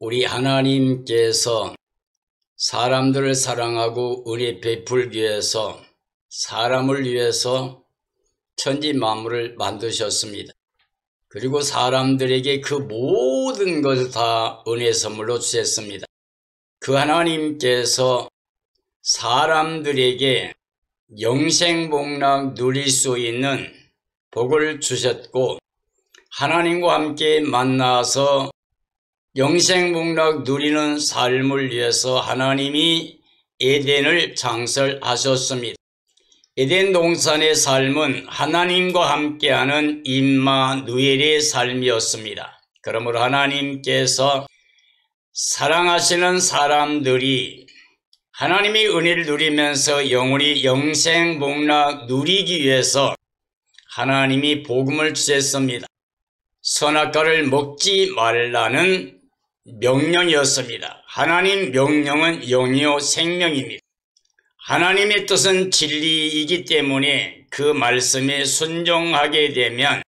우리 하나님께서 사람들을 사랑하고 은혜 베풀기 위해서 사람을 위해서 천지 만물을 만드셨습니다. 그리고 사람들에게 그 모든 것을 다 은혜 선물로 주셨습니다. 그 하나님께서 사람들에게 영생복락 누릴 수 있는 복을 주셨고, 하나님과 함께 만나서 영생복락 누리는 삶을 위해서 하나님이 에덴을 창설하셨습니다. 에덴 동산의 삶은 하나님과 함께하는 임마누엘의 삶이었습니다. 그러므로 하나님께서 사랑하시는 사람들이 하나님의 은혜를 누리면서 영원히 영생복락 누리기 위해서 하나님이 복음을 주셨습니다. 선악과를 먹지 말라는 명령이었습니다. 하나님 명령은 영이요 생명입니다. 하나님의 뜻은 진리이기 때문에 그 말씀에 순종하게 되면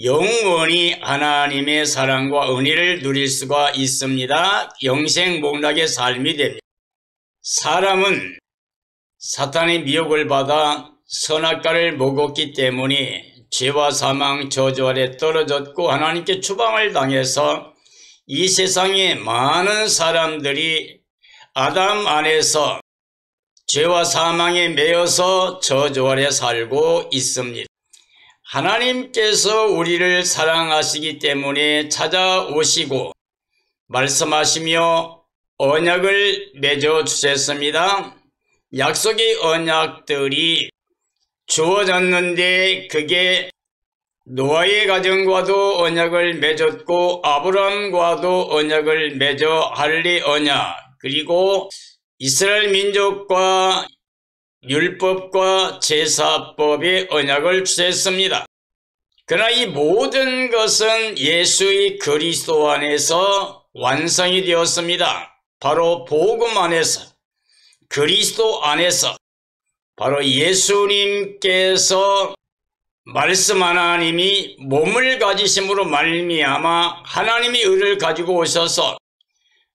영원히 하나님의 사랑과 은혜를 누릴 수가 있습니다. 영생복락의 삶이 됩니다. 사람은 사탄의 미혹을 받아 선악과를 먹었기 때문에 죄와 사망 저주 아래 떨어졌고 하나님께 추방을 당해서 이 세상에 많은 사람들이 아담 안에서 죄와 사망에 매여서 저주 아래 살고 있습니다. 하나님께서 우리를 사랑하시기 때문에 찾아오시고 말씀하시며 언약을 맺어 주셨습니다. 약속의 언약들이 주어졌는데 그게 노아의 가정과도 언약을 맺었고 아브라함과도 언약을 맺어 할례 언약, 그리고 이스라엘 민족과 율법과 제사법의 언약을 주셨습니다. 그러나 이 모든 것은 예수의 그리스도 안에서 완성이 되었습니다. 바로 복음 안에서, 그리스도 안에서, 바로 예수님께서 말씀 하나님이 몸을 가지심으로 말미암아 하나님이 의를 가지고 오셔서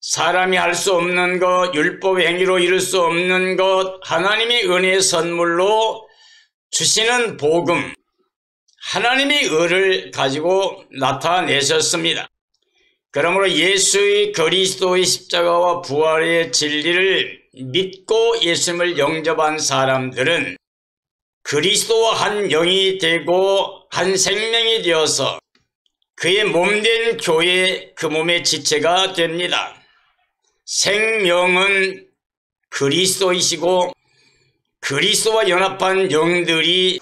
사람이 할 수 없는 것, 율법의 행위로 이룰 수 없는 것, 하나님의 은혜의 선물로 주시는 복음, 하나님의 의를 가지고 나타내셨습니다. 그러므로 예수의 그리스도의 십자가와 부활의 진리를 믿고 예수님을 영접한 사람들은 그리스도와 한 영이 되고 한 생명이 되어서 그의 몸된 교회, 그 몸의 지체가 됩니다. 생명은 그리스도이시고 그리스도와 연합한 영들이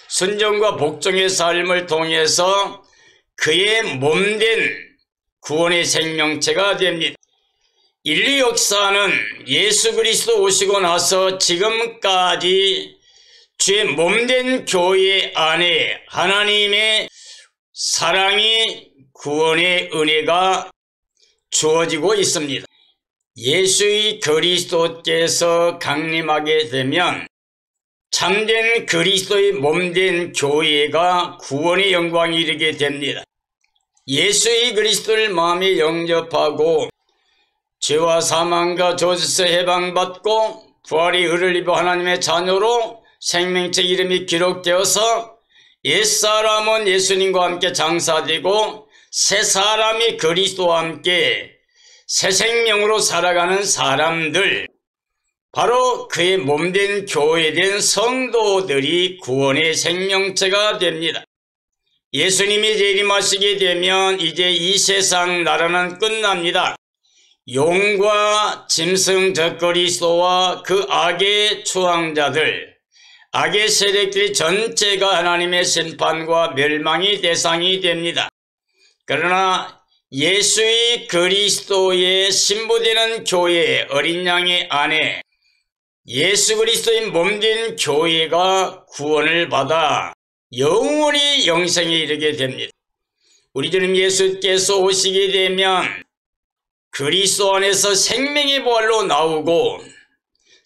순종과 복종의 삶을 통해서 그의 몸된 구원의 생명체가 됩니다. 인류 역사는 예수 그리스도 오시고 나서 지금까지 주의 몸된 교회 안에 하나님의 사랑이, 구원의 은혜가 주어지고 있습니다. 예수의 그리스도께서 강림하게 되면 참된 그리스도의 몸된 교회가 구원의 영광에 이르게 됩니다. 예수의 그리스도를 마음에 영접하고 죄와 사망과 저주에서 해방받고 부활의 의를 입어 하나님의 자녀로 생명체 이름이 기록되어서 옛사람은 예수님과 함께 장사되고 새 사람이 그리스도와 함께 새 생명으로 살아가는 사람들, 바로 그의 몸된 교회된 성도들이 구원의 생명체가 됩니다. 예수님이 재림하시게 되면 이제 이 세상 나라는 끝납니다. 용과 짐승 저 그리스도와 그 악의 추앙자들, 악의 세력들이 전체가 하나님의 심판과 멸망의 대상이 됩니다. 그러나 예수의 그리스도의 신부되는 교회, 어린 양의 안에 예수 그리스도의 몸된 교회가 구원을 받아 영원히 영생에 이르게 됩니다. 우리 주님 예수께서 오시게 되면 그리스도 안에서 생명의 부활로 나오고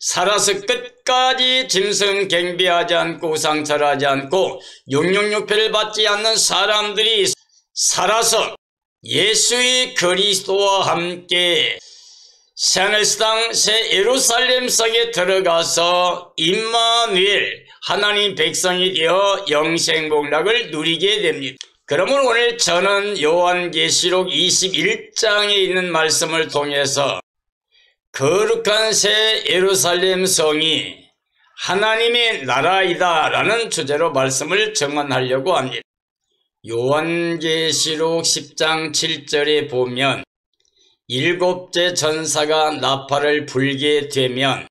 살아서 끝까지 짐승 경배하지 않고 우상절하지 않고 용용육패를 받지 않는 사람들이 살아서 예수의 그리스도와 함께 새하늘 새 땅 새 예루살렘 성에 들어가서 임마누엘 하나님 백성이 되어 영생복락을 누리게 됩니다. 그러면 오늘 저는 요한계시록 21장에 있는 말씀을 통해서 거룩한 새 예루살렘 성이 하나님의 나라이다 라는 주제로 말씀을 증언하려고 합니다. 요한계시록 10장 7절에 보면 일곱째 전사가 나팔을 불게 되면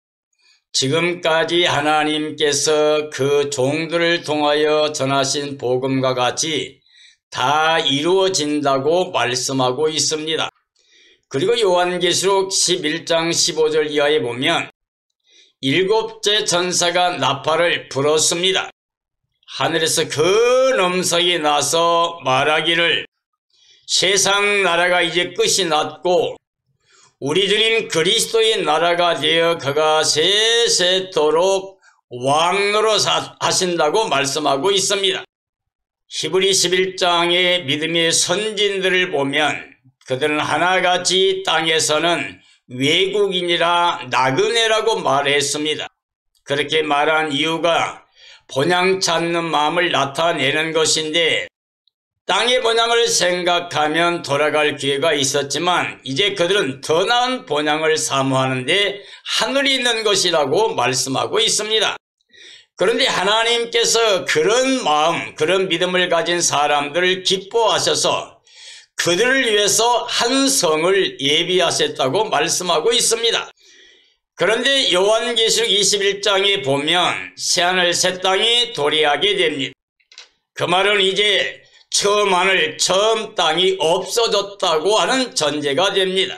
지금까지 하나님께서 그 종들을 통하여 전하신 복음과 같이 다 이루어진다고 말씀하고 있습니다. 그리고 요한계시록 11장 15절 이하에 보면 일곱째 전사가 나팔을 불었습니다. 하늘에서 큰 음성이 나서 말하기를 세상 나라가 이제 끝이 났고 우리 주님 그리스도의 나라가 되어 그가 세세토록 왕노릇 하신다고 말씀하고 있습니다. 히브리 11장의 믿음의 선진들을 보면 그들은 하나같이 땅에서는 외국인이라 나그네라고 말했습니다. 그렇게 말한 이유가 본향 찾는 마음을 나타내는 것인데 땅의 본향을 생각하면 돌아갈 기회가 있었지만 이제 그들은 더 나은 본향을 사모하는데 하늘이 있는 것이라고 말씀하고 있습니다. 그런데 하나님께서 그런 마음, 그런 믿음을 가진 사람들을 기뻐하셔서 그들을 위해서 한 성을 예비하셨다고 말씀하고 있습니다. 그런데 요한계시록 21장에 보면 새하늘 새 땅이 도래하게 됩니다. 그 말은 이제 처음 하늘 처음 땅이 없어졌다고 하는 전제가 됩니다.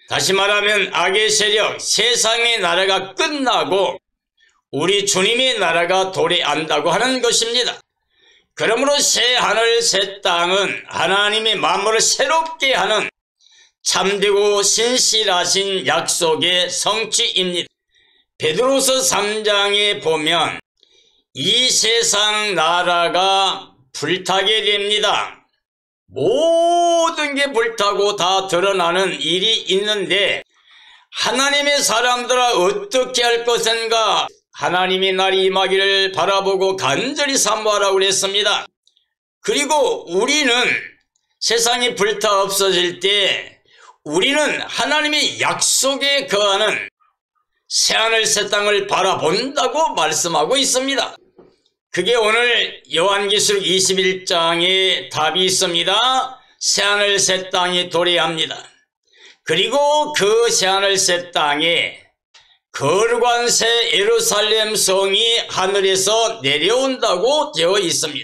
다시 말하면 악의 세력, 세상의 나라가 끝나고 우리 주님의 나라가 도래한다고 하는 것입니다. 그러므로 새 하늘 새 땅은 하나님의 만물을 새롭게 하는 참되고 신실하신 약속의 성취입니다. 베드로서 3장에 보면 이 세상 나라가 불타게 됩니다. 모든 게 불타고 다 드러나는 일이 있는데 하나님의 사람들아 어떻게 할 것인가? 하나님의 날이 임하기를 바라보고 간절히 사모하라고 그랬습니다. 그리고 우리는 세상이 불타 없어질 때 우리는 하나님의 약속에 거하는 새하늘 새 땅을 바라본다고 말씀하고 있습니다. 그게 오늘 요한계시록 21장에 답이 있습니다. 새하늘 새 땅이 도래합니다. 그리고 그 새하늘 새 땅에 거룩한 새 예루살렘 성이 하늘에서 내려온다고 되어 있습니다.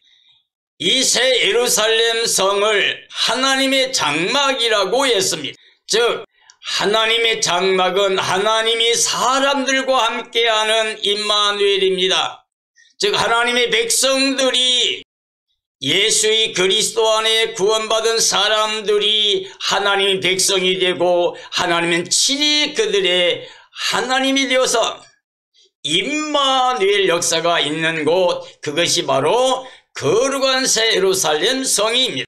이 새 예루살렘 성을 하나님의 장막이라고 했습니다. 즉 하나님의 장막은 하나님이 사람들과 함께하는 임마누엘입니다. 즉 하나님의 백성들이 예수의 그리스도 안에 구원받은 사람들이 하나님의 백성이 되고 하나님은 친히 그들의 하나님이 되어서 임마누엘 역사가 있는 곳, 그것이 바로 거룩한 새 예루살렘 성입니다.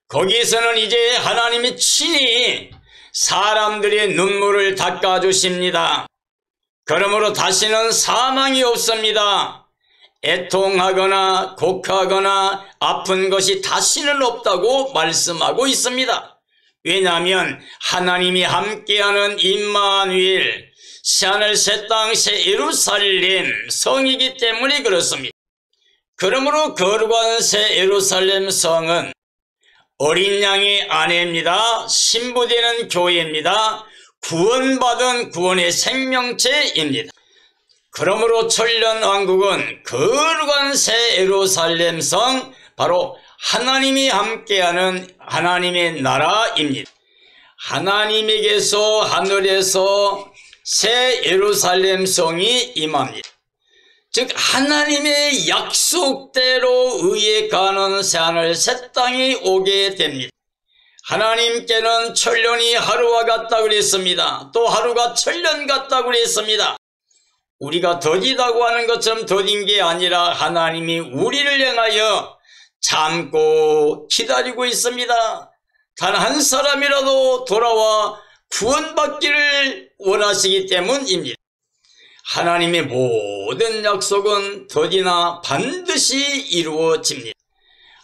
거기에서는 이제 하나님이 친히 사람들의 눈물을 닦아주십니다. 그러므로 다시는 사망이 없습니다. 애통하거나 곡하거나 아픈 것이 다시는 없다고 말씀하고 있습니다. 왜냐하면 하나님이 함께하는 임마누엘 새하늘 새 땅 새 예루살렘 성이기 때문에 그렇습니다. 그러므로 거룩한 새 예루살렘 성은 어린 양의 아내입니다. 신부되는 교회입니다. 구원받은 구원의 생명체입니다. 그러므로 천년왕국은 거룩한 새 예루살렘 성, 바로 하나님이 함께하는 하나님의 나라입니다. 하나님에게서 하늘에서 새 예루살렘 성이 임합니다. 즉 하나님의 약속대로 의에 가는 새하늘 새 땅이 오게 됩니다. 하나님께는 천년이 하루와 같다고 그랬습니다. 또 하루가 천년 같다고 그랬습니다. 우리가 더디다고 하는 것처럼 더딘 게 아니라 하나님이 우리를 향하여 참고 기다리고 있습니다. 단 한 사람이라도 돌아와 구원받기를 원하시기 때문입니다. 하나님의 모든 약속은 더디나 반드시 이루어집니다.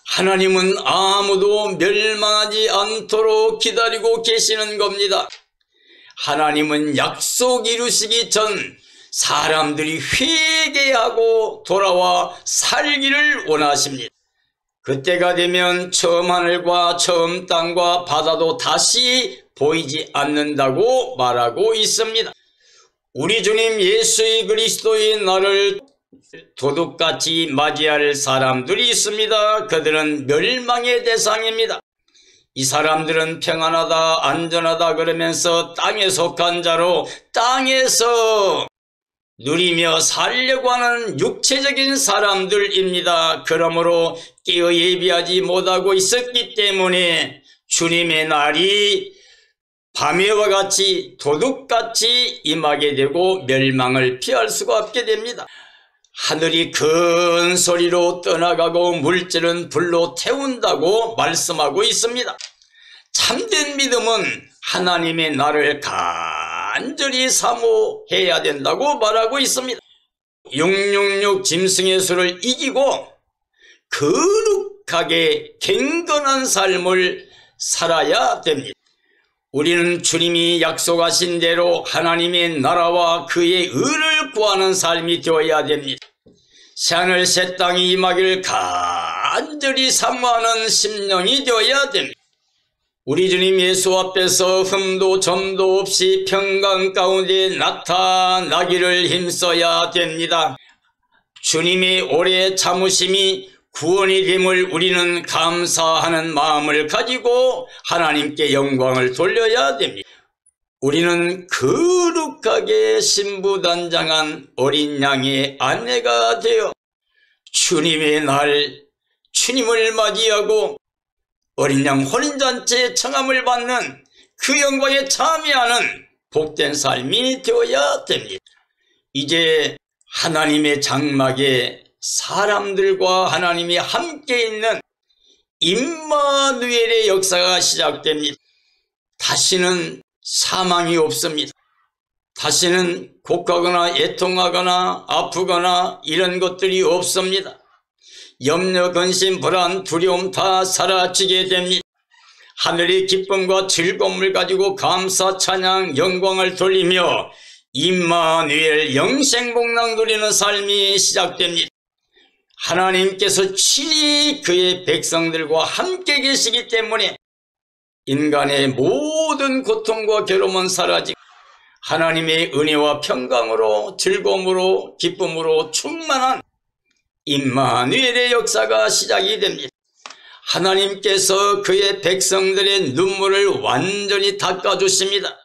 하나님은 아무도 멸망하지 않도록 기다리고 계시는 겁니다. 하나님은 약속 이루시기 전 사람들이 회개하고 돌아와 살기를 원하십니다. 그때가 되면 처음 하늘과 처음 땅과 바다도 다시 보이지 않는다고 말하고 있습니다. 우리 주님 예수 그리스도의 날을 도둑같이 맞이할 사람들이 있습니다. 그들은 멸망의 대상입니다. 이 사람들은 평안하다 안전하다 그러면서 땅에 속한 자로 땅에서 누리며 살려고 하는 육체적인 사람들입니다. 그러므로 깨어 예비하지 못하고 있었기 때문에 주님의 날이 밤에와 같이 도둑같이 임하게 되고 멸망을 피할 수가 없게 됩니다. 하늘이 큰 소리로 떠나가고 물질은 불로 태운다고 말씀하고 있습니다. 참된 믿음은 하나님의 날을 간절히 사모해야 된다고 말하고 있습니다. 666 짐승의 수를 이기고 거룩하게 경건한 삶을 살아야 됩니다. 우리는 주님이 약속하신 대로 하나님의 나라와 그의 의를 구하는 삶이 되어야 됩니다. 새하늘 새 땅이 임하기를 간절히 사모하는 심령이 되어야 됩니다. 우리 주님 예수 앞에서 흠도 점도 없이 평강 가운데 나타나기를 힘써야 됩니다. 주님의 오래 참으심이 구원이 됨을 우리는 감사하는 마음을 가지고 하나님께 영광을 돌려야 됩니다. 우리는 거룩하게 신부단장한 어린 양의 아내가 되어 주님의 날 주님을 맞이하고 어린 양 혼인잔치의 청함을 받는 그 영광에 참여하는 복된 삶이 되어야 됩니다. 이제 하나님의 장막에 사람들과 하나님이 함께 있는 임마누엘의 역사가 시작됩니다. 다시는 사망이 없습니다. 다시는 곡하거나 애통하거나 아프거나 이런 것들이 없습니다. 염려, 근심, 불안, 두려움 다 사라지게 됩니다. 하늘의 기쁨과 즐거움을 가지고 감사, 찬양, 영광을 돌리며 임마누엘 영생복락 누리는 삶이 시작됩니다. 하나님께서 친히 그의 백성들과 함께 계시기 때문에 인간의 모든 고통과 괴로움은 사라지고 하나님의 은혜와 평강으로 즐거움으로 기쁨으로 충만한 임마누엘의 역사가 시작이 됩니다. 하나님께서 그의 백성들의 눈물을 완전히 닦아주십니다.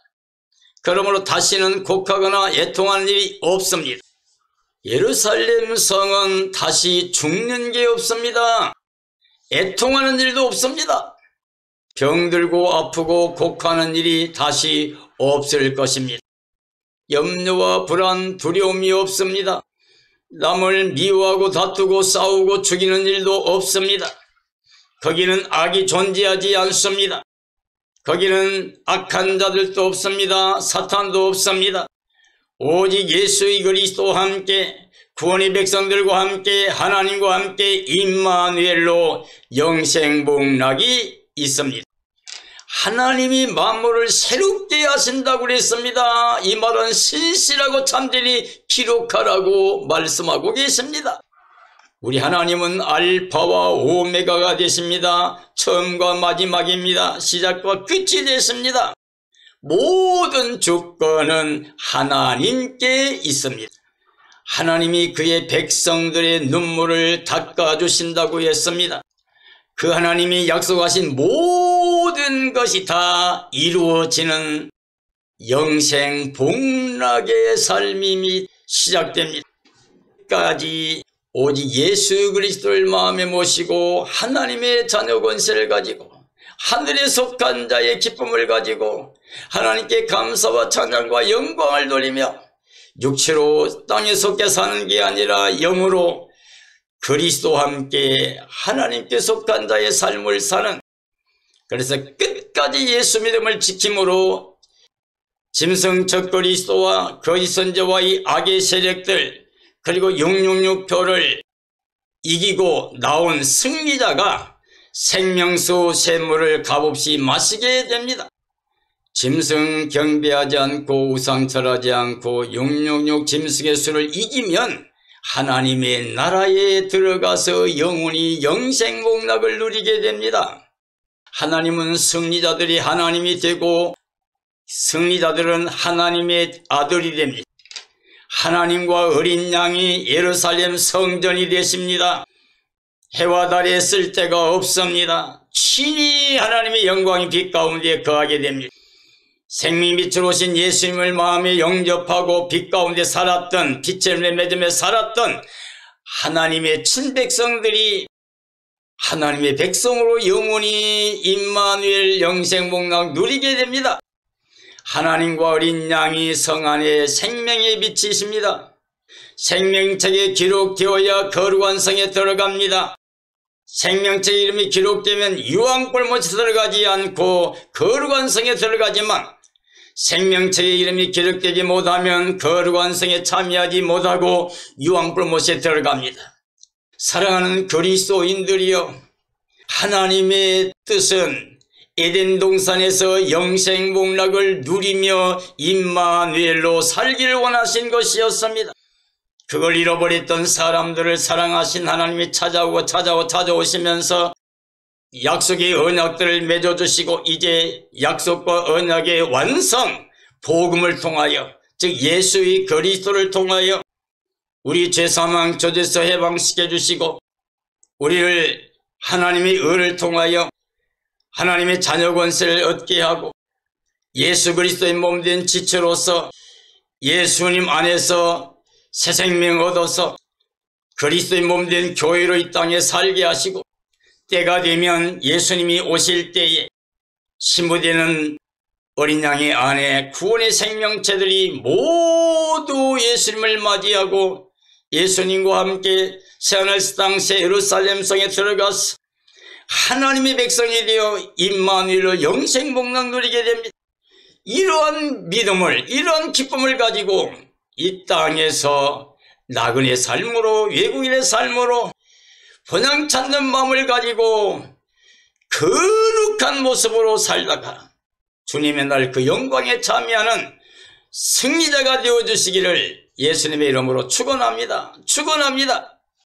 그러므로 다시는 곡하거나 애통하는 일이 없습니다. 예루살렘 성은 다시 죽는 게 없습니다. 애통하는 일도 없습니다. 병들고 아프고 곡하는 일이 다시 없을 것입니다. 염려와 불안, 두려움이 없습니다. 남을 미워하고 다투고 싸우고 죽이는 일도 없습니다. 거기는 악이 존재하지 않습니다. 거기는 악한 자들도 없습니다. 사탄도 없습니다. 오직 예수 그리스도와 함께 구원의 백성들과 함께 하나님과 함께 임마누엘로 영생복락이 있습니다. 하나님이 만물을 새롭게 하신다고 그랬습니다. 이 말은 신실하고 참되니 기록하라고 말씀하고 계십니다. 우리 하나님은 알파와 오메가가 되십니다. 처음과 마지막입니다. 시작과 끝이 되십니다. 모든 주권은 하나님께 있습니다. 하나님이 그의 백성들의 눈물을 닦아주신다고 했습니다. 그 하나님이 약속하신 모든 것이 다 이루어지는 영생복락의 삶이 시작됩니다. 까지 오직 예수 그리스도를 마음에 모시고 하나님의 자녀 권세를 가지고 하늘에 속한 자의 기쁨을 가지고 하나님께 감사와 찬양과 영광을 돌리며 육체로 땅에 속해 사는 게 아니라 영으로 그리스도와 함께 하나님께 속한 자의 삶을 사는 그래서 끝까지 예수 믿음을 지킴으로 짐승 적그리스도와 거짓 선지자와의 악의 세력들, 그리고 666표를 이기고 나온 승리자가 생명수 샘물을 값없이 마시게 됩니다. 짐승 경배하지 않고 우상 절하지 않고 666 짐승의 수를 이기면 하나님의 나라에 들어가서 영원히 영생복락을 누리게 됩니다. 하나님은 승리자들이 하나님이 되고 승리자들은 하나님의 아들이 됩니다. 하나님과 어린 양이 예루살렘 성전이 되십니다. 해와 달에 쓸데가 없습니다. 친히 하나님의 영광이 빛 가운데 거하게 됩니다. 생명 빛으로 오신 예수님을 마음에 영접하고 빛 가운데 살았던, 빛의 맺음에 살았던 하나님의 친백성들이 하나님의 백성으로 영원히 임마누엘 영생복락 누리게 됩니다. 하나님과 어린 양이 성 안에 생명의 빛이십니다. 생명책에 기록되어야 거룩한 성에 들어갑니다. 생명책 이름이 기록되면 유황불못에 들어가지 않고 거룩한 성에 들어가지만, 생명책의 이름이 기록되지 못하면 거룩한 성에 참여하지 못하고 유황불못에 들어갑니다. 사랑하는 그리스도인들이여, 하나님의 뜻은 에덴 동산에서 영생복락을 누리며 임마누엘로 살기를 원하신 것이었습니다. 그걸 잃어버렸던 사람들을 사랑하신 하나님이 찾아오시면서 약속의 언약들을 맺어주시고, 이제 약속과 언약의 완성, 복음을 통하여, 즉 예수의 그리스도를 통하여 우리 죄사망 저주에서 해방시켜 주시고, 우리를 하나님의 의를 통하여 하나님의 자녀 권세를 얻게 하고, 예수 그리스도의 몸된 지체로서 예수님 안에서 새 생명 얻어서 그리스도의 몸된 교회로 이 땅에 살게 하시고, 때가 되면 예수님이 오실 때에 신부되는 어린 양의 안에 구원의 생명체들이 모두 예수님을 맞이하고 예수님과 함께 새하늘 땅 새 예루살렘 성에 들어가서 하나님의 백성이 되어 임마누엘로 영생복락 누리게 됩니다. 이러한 믿음을, 이러한 기쁨을 가지고 이 땅에서 나그네 삶으로, 외국인의 삶으로 번영 찾는 마음을 가지고 거룩한 모습으로 살다가 주님의 날 그 영광에 참여하는 승리자가 되어주시기를 예수님의 이름으로 축원합니다. 축원합니다.